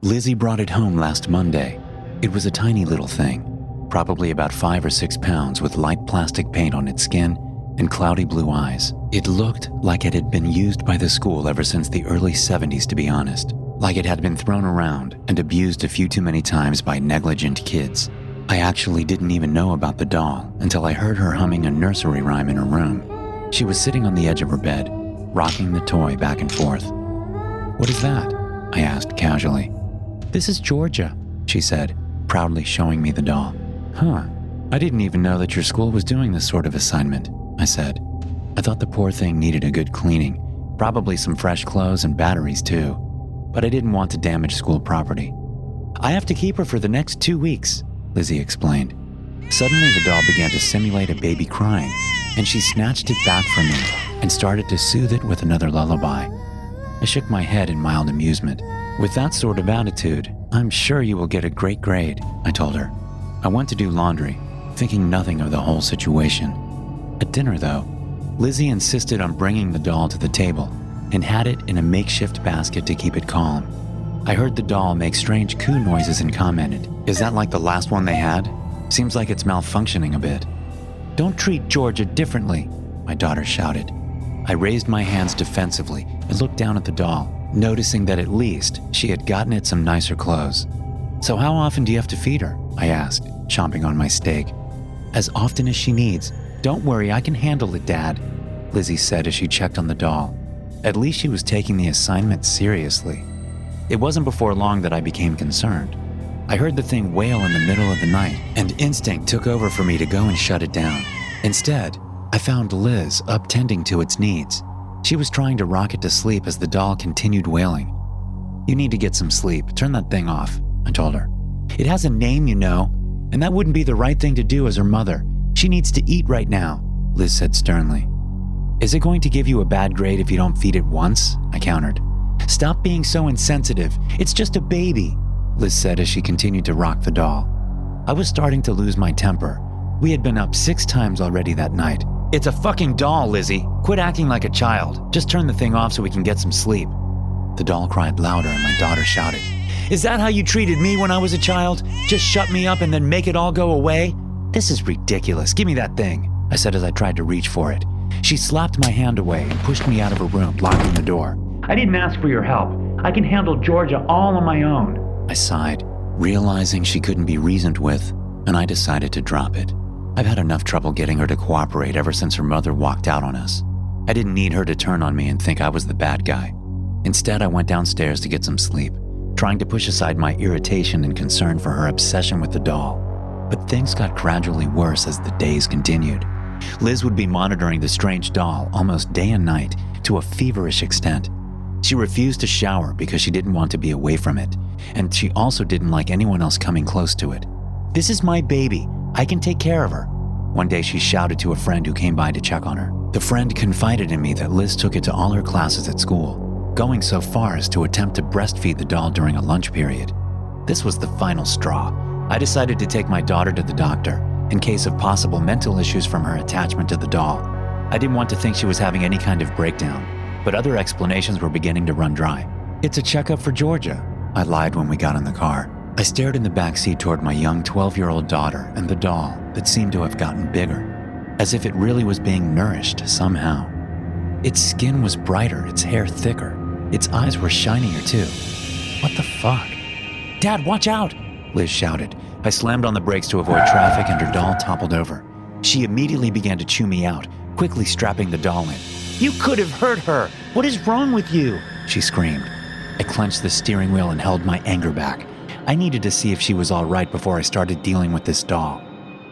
Lizzie brought it home last Monday. It was a tiny little thing, probably about 5 or 6 pounds, with light plastic paint on its skin and cloudy blue eyes. It looked like it had been used by the school ever since the early 70s, to be honest. Like it had been thrown around and abused a few too many times by negligent kids. I actually didn't even know about the doll until I heard her humming a nursery rhyme in her room. She was sitting on the edge of her bed, rocking the toy back and forth. "What is that?" I asked casually. "This is Georgia," she said, proudly showing me the doll. "Huh, I didn't even know that your school was doing this sort of assignment," I said. I thought the poor thing needed a good cleaning, probably some fresh clothes and batteries too, but I didn't want to damage school property. "I have to keep her for the next 2 weeks, Lizzie explained. Suddenly the doll began to simulate a baby crying, and she snatched it back from me and started to soothe it with another lullaby. I shook my head in mild amusement. "With that sort of attitude, I'm sure you will get a great grade," I told her. I went to do laundry, thinking nothing of the whole situation. At dinner, though, Lizzie insisted on bringing the doll to the table and had it in a makeshift basket to keep it calm. I heard the doll make strange coo noises and commented, "Is that like the last one they had? Seems like it's malfunctioning a bit." "Don't treat Georgia differently," my daughter shouted. I raised my hands defensively and looked down at the doll, noticing that at least she had gotten it some nicer clothes. "So how often do you have to feed her?" I asked, chomping on my steak. "As often as she needs. Don't worry, I can handle it, Dad," Lizzie said as she checked on the doll. At least she was taking the assignment seriously. It wasn't before long that I became concerned. I heard the thing wail in the middle of the night, and instinct took over for me to go and shut it down. Instead, I found Liz up tending to its needs. She was trying to rock it to sleep as the doll continued wailing. "You need to get some sleep. Turn that thing off," I told her. "It has a name, you know, and that wouldn't be the right thing to do as her mother. She needs to eat right now," Liz said sternly. "Is it going to give you a bad grade if you don't feed it once?" I countered. "Stop being so insensitive. It's just a baby," Liz said as she continued to rock the doll. I was starting to lose my temper. We had been up 6 times already that night. "It's a fucking doll, Lizzie. Quit acting like a child. Just turn the thing off so we can get some sleep." The doll cried louder and my daughter shouted, "Is that how you treated me when I was a child? Just shut me up and then make it all go away? This is ridiculous. Give me that thing," I said as I tried to reach for it. She slapped my hand away and pushed me out of her room, locking the door. "I didn't ask for your help. I can handle Georgia all on my own," I sighed, realizing she couldn't be reasoned with, and I decided to drop it. I've had enough trouble getting her to cooperate ever since her mother walked out on us. I didn't need her to turn on me and think I was the bad guy. Instead, I went downstairs to get some sleep, trying to push aside my irritation and concern for her obsession with the doll. But things got gradually worse as the days continued. Liz would be monitoring the strange doll almost day and night to a feverish extent. She refused to shower because she didn't want to be away from it, and she also didn't like anyone else coming close to it. "This is my baby. I can take care of her," one day she shouted to a friend who came by to check on her. The friend confided in me that Liz took it to all her classes at school, going so far as to attempt to breastfeed the doll during a lunch period. This was the final straw. I decided to take my daughter to the doctor in case of possible mental issues from her attachment to the doll. I didn't want to think she was having any kind of breakdown, but other explanations were beginning to run dry. "It's a checkup for Georgia," I lied when we got in the car. I stared in the backseat toward my young 12-year-old daughter and the doll that seemed to have gotten bigger, as if it really was being nourished somehow. Its skin was brighter, its hair thicker, its eyes were shinier too. What the fuck? "Dad, watch out!" Liz shouted. I slammed on the brakes to avoid traffic and her doll toppled over. She immediately began to chew me out, quickly strapping the doll in. "You could have hurt her! What is wrong with you?" she screamed. I clenched the steering wheel and held my anger back. I needed to see if she was all right before I started dealing with this doll.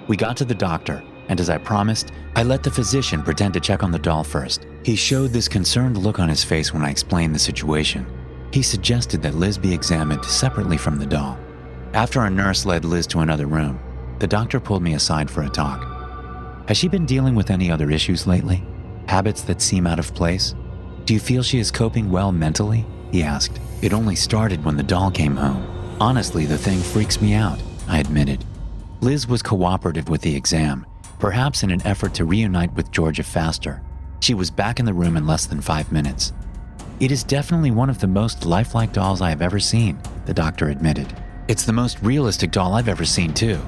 We got to the doctor, and as I promised, I let the physician pretend to check on the doll first. He showed this concerned look on his face when I explained the situation. He suggested that Liz be examined separately from the doll. After a nurse led Liz to another room, the doctor pulled me aside for a talk. "Has she been dealing with any other issues lately? Habits that seem out of place? Do you feel she is coping well mentally?" he asked. "It only started when the doll came home. Honestly, the thing freaks me out," I admitted. Liz was cooperative with the exam, perhaps in an effort to reunite with Georgia faster. She was back in the room in less than 5 minutes. It is definitely one of the most lifelike dolls I have ever seen, the doctor admitted. It's the most realistic doll I've ever seen, too.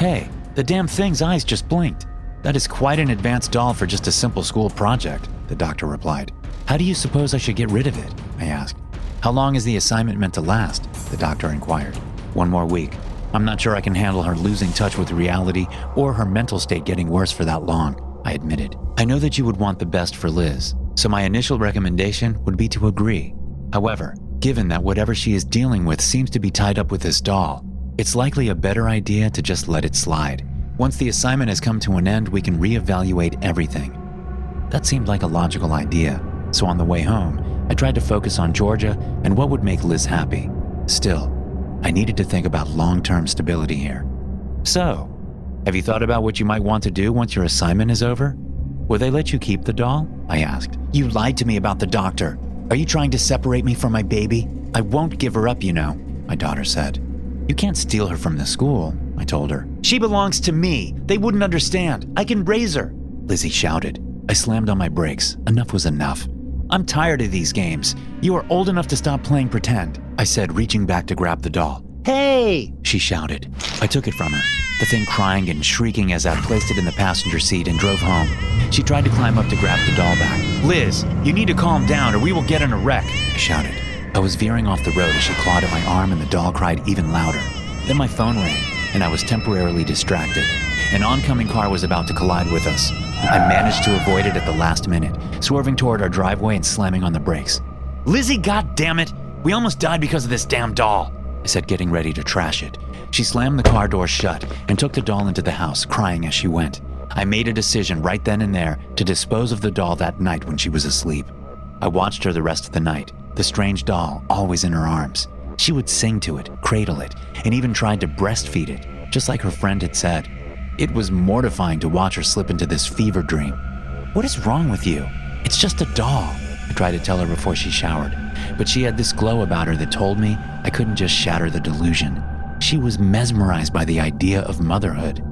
Hey, the damn thing's eyes just blinked. That is quite an advanced doll for just a simple school project, the doctor replied. How do you suppose I should get rid of it? I asked. How long is the assignment meant to last? The doctor inquired. 1 more week. I'm not sure I can handle her losing touch with reality or her mental state getting worse for that long, I admitted. I know that you would want the best for Liz, so my initial recommendation would be to agree. However, given that whatever she is dealing with seems to be tied up with this doll, it's likely a better idea to just let it slide. Once the assignment has come to an end, we can reevaluate everything. That seemed like a logical idea, so on the way home, I tried to focus on Georgia and what would make Liz happy. Still, I needed to think about long-term stability here. So, have you thought about what you might want to do once your assignment is over? Will they let you keep the doll? I asked. You lied to me about the doctor. Are you trying to separate me from my baby? I won't give her up, you know, my daughter said. You can't steal her from the school, I told her. She belongs to me. They wouldn't understand. I can raise her, Lizzie shouted. I slammed on my brakes. Enough was enough. I'm tired of these games. You are old enough to stop playing pretend, I said, reaching back to grab the doll. Hey, she shouted. I took it from her, the thing crying and shrieking as I placed it in the passenger seat and drove home. She tried to climb up to grab the doll back. Liz, you need to calm down or we will get in a wreck, I shouted. I was veering off the road as she clawed at my arm and the doll cried even louder. Then my phone rang and I was temporarily distracted. An oncoming car was about to collide with us. I managed to avoid it at the last minute, swerving toward our driveway and slamming on the brakes. Lizzie, goddammit! We almost died because of this damn doll, I said, getting ready to trash it. She slammed the car door shut and took the doll into the house, crying as she went. I made a decision right then and there to dispose of the doll that night when she was asleep. I watched her the rest of the night, the strange doll always in her arms. She would sing to it, cradle it, and even tried to breastfeed it, just like her friend had said. It was mortifying to watch her slip into this fever dream. What is wrong with you? It's just a doll, I tried to tell her before she showered, but she had this glow about her that told me I couldn't just shatter the delusion. She was mesmerized by the idea of motherhood.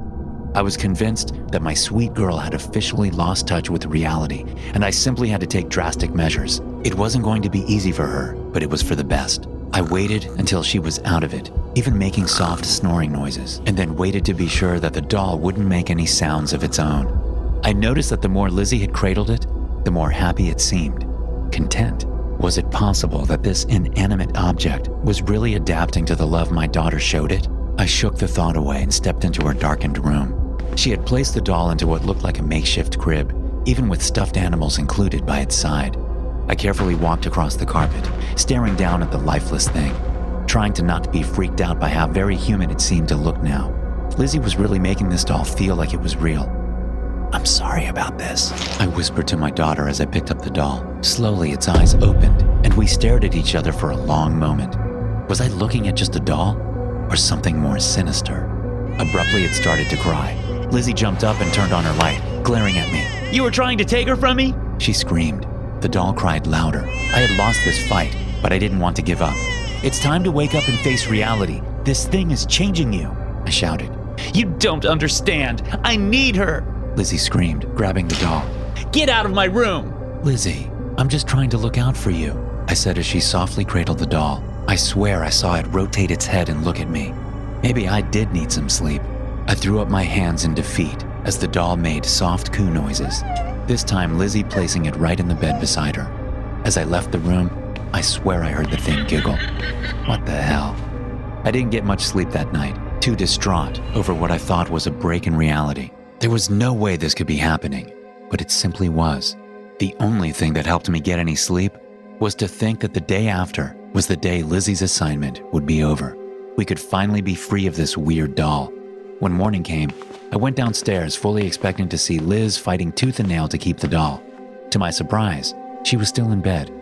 I was convinced that my sweet girl had officially lost touch with reality, and I simply had to take drastic measures. It wasn't going to be easy for her, but it was for the best. I waited until she was out of it, even making soft snoring noises, and then waited to be sure that the doll wouldn't make any sounds of its own. I noticed that the more Lizzie had cradled it, the more happy it seemed. Content. Was it possible that this inanimate object was really adapting to the love my daughter showed it? I shook the thought away and stepped into her darkened room. She had placed the doll into what looked like a makeshift crib, even with stuffed animals included by its side. I carefully walked across the carpet, staring down at the lifeless thing, trying to not be freaked out by how very human it seemed to look now. Lizzie was really making this doll feel like it was real. I'm sorry about this, I whispered to my daughter as I picked up the doll. Slowly, its eyes opened, and we stared at each other for a long moment. Was I looking at just a doll, or something more sinister? Abruptly, it started to cry. Lizzie jumped up and turned on her light, glaring at me. You were trying to take her from me? She screamed. The doll cried louder. I had lost this fight, but I didn't want to give up. It's time to wake up and face reality. This thing is changing you, I shouted. You don't understand. I need her, Lizzie screamed, grabbing the doll. Get out of my room! Lizzie, I'm just trying to look out for you, I said as she softly cradled the doll. I swear I saw it rotate its head and look at me. Maybe I did need some sleep. I threw up my hands in defeat as the doll made soft coo noises, this time Lizzie placing it right in the bed beside her. As I left the room, I swear I heard the thing giggle. What the hell? I didn't get much sleep that night, too distraught over what I thought was a break in reality. There was no way this could be happening, but it simply was. The only thing that helped me get any sleep was to think that the day after was the day Lizzie's assignment would be over. We could finally be free of this weird doll. When morning came, I went downstairs fully expecting to see Liz fighting tooth and nail to keep the doll. To my surprise, she was still in bed,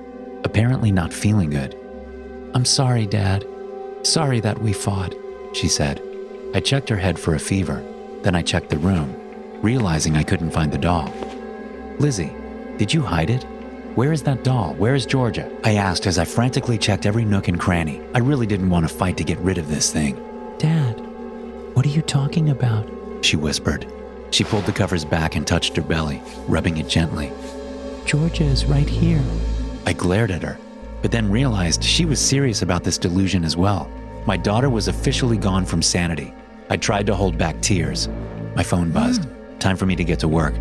apparently not feeling good. I'm sorry, Dad. Sorry that we fought, she said. I checked her head for a fever. Then I checked the room, realizing I couldn't find the doll. Lizzie, did you hide it? Where is that doll? Where is Georgia? I asked as I frantically checked every nook and cranny. I really didn't want to fight to get rid of this thing. Dad, what are you talking about? She whispered. She pulled the covers back and touched her belly, rubbing it gently. Georgia is right here. I glared at her, but then realized she was serious about this delusion as well. My daughter was officially gone from sanity. I tried to hold back tears. My phone buzzed. Time for me to get to work.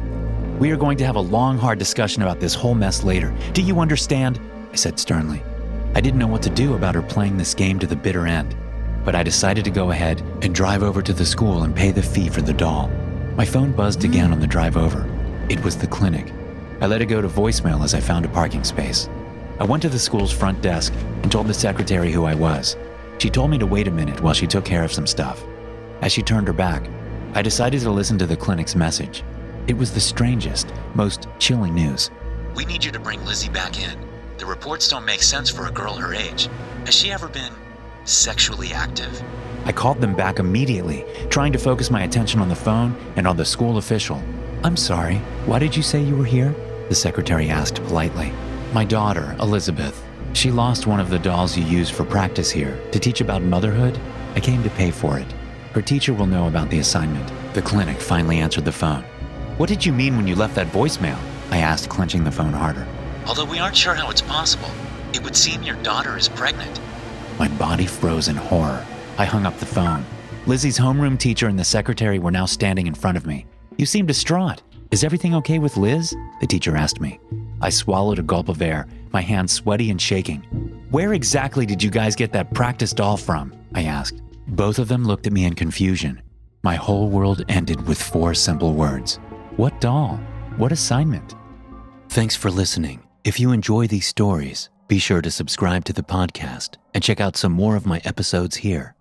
We are going to have a long, hard discussion about this whole mess later. Do you understand? I said sternly. I didn't know what to do about her playing this game to the bitter end, but I decided to go ahead and drive over to the school and pay the fee for the doll. My phone buzzed again on the drive over. It was the clinic. I let it go to voicemail as I found a parking space. I went to the school's front desk and told the secretary who I was. She told me to wait a minute while she took care of some stuff. As she turned her back, I decided to listen to the clinic's message. It was the strangest, most chilling news. We need you to bring Lizzie back in. The reports don't make sense for a girl her age. Has she ever been sexually active? I called them back immediately, trying to focus my attention on the phone and on the school official. I'm sorry, why did you say you were here? The secretary asked politely. My daughter, Elizabeth. She lost one of the dolls you used for practice here to teach about motherhood. I came to pay for it. Her teacher will know about the assignment. The clinic finally answered the phone. What did you mean when you left that voicemail? I asked, clenching the phone harder. Although we aren't sure how it's possible, it would seem your daughter is pregnant. My body froze in horror. I hung up the phone. Lizzie's homeroom teacher and the secretary were now standing in front of me. You seem distraught. Is everything okay with Liz? The teacher asked me. I swallowed a gulp of air, my hands sweaty and shaking. Where exactly did you guys get that practice doll from? I asked. Both of them looked at me in confusion. My whole world ended with 4 simple words. What doll? What assignment? Thanks for listening. If you enjoy these stories, be sure to subscribe to the podcast and check out some more of my episodes here.